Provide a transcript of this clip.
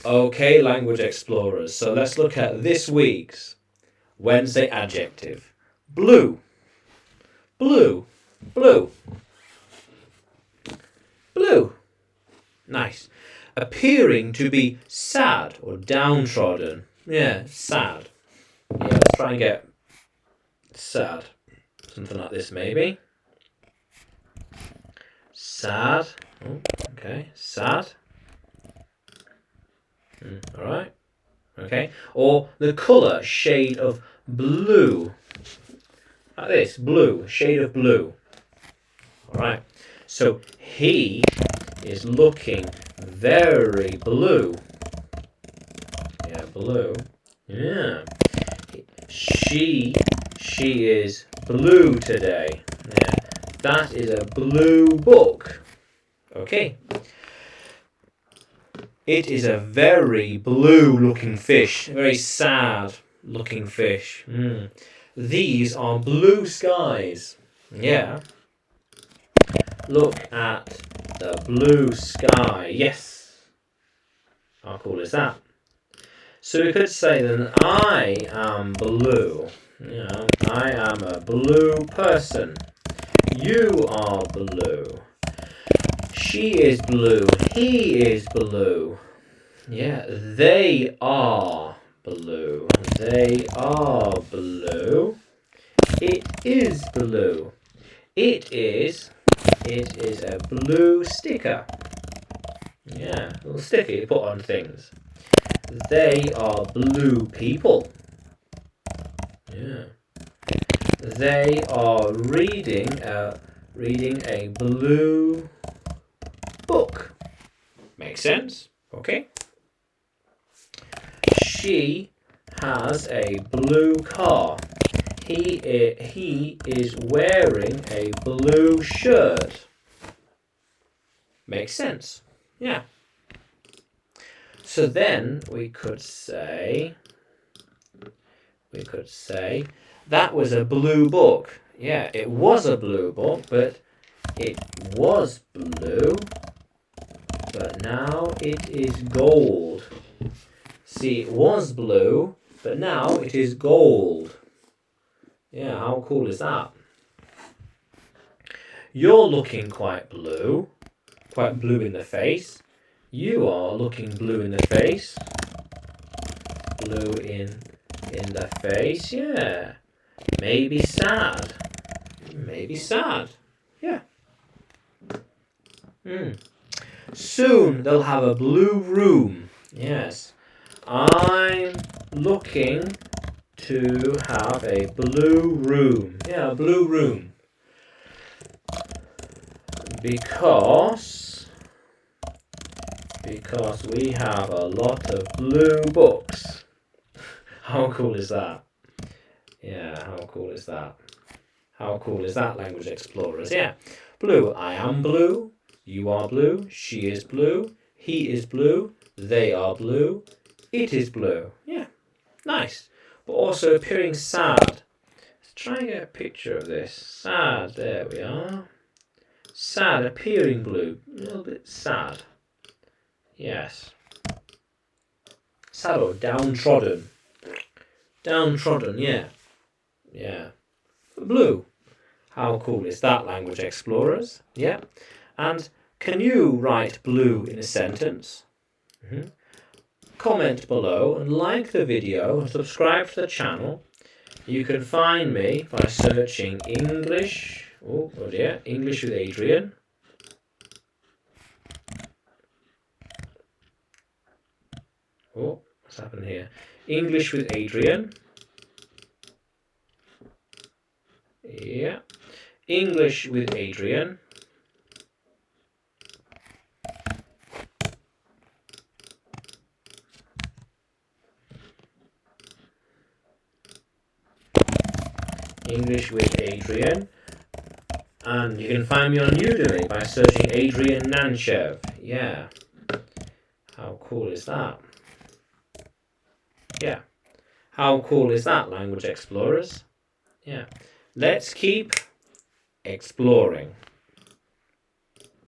Okay, language explorers. So let's look at this week's Wednesday adjective. Blue. Blue. Blue. Blue. Nice. Appearing to be sad or downtrodden. Yeah, sad. Yeah, let's try and get sad. Something like this, maybe. Sad. Oh, okay. Sad. All right. Okay. Or the colour, shade of blue. Like this, blue, shade of blue. All right. So he is looking very blue. Yeah, blue. Yeah. She is blue today. Yeah. That is a blue book. Okay. It is a very blue looking fish. A very sad looking fish. These are blue skies. Yeah. Look at the blue sky. Yes. How cool is that? So we could say that I am blue. Yeah, I am a blue person. You are blue. She is blue. He is blue. Yeah, they are blue. They are blue. It is blue. It is a blue sticker. Yeah, a little sticker you put on things. They are blue people. Yeah. They are reading a blue book. Makes sense? Okay. She has a blue car. He is wearing a blue shirt. Makes sense. Yeah. So then we could say that was a blue book. Yeah, it was a blue book, but it was blue, but now it is gold. See, it was blue, but now it is gold. Yeah, how cool is that? You're looking quite blue in the face. You are looking blue in the face. Blue in the face, yeah. Maybe sad. Maybe sad. Yeah. Soon they'll have a blue room. Yes. I'm looking to have a blue room. Yeah, a blue room. Because we have a lot of blue books. How cool is that? Yeah, how cool is that? How cool is that, language explorers? Yeah. Blue. I am blue. You are blue. She is blue. He is blue. They are blue. It is blue. Yeah. Nice. But also appearing sad. Let's try and get a picture of this. Sad. There we are. Sad. Appearing blue. A little bit sad. Yes. Sad or downtrodden. Downtrodden, yeah. Yeah. Blue. How cool is that, language explorers? Yeah. And can you write blue in a sentence? Comment below and like the video and subscribe to the channel. You can find me by searching English. Oh dear. English with Adrian. Oh, what's happened here? English with Adrian. Yeah. English with Adrian. English with Adrian. And you can find me on Udemy by searching Adrian Nanchev. Yeah. How cool is that? Yeah. How cool is that, language explorers? Yeah. Let's keep exploring.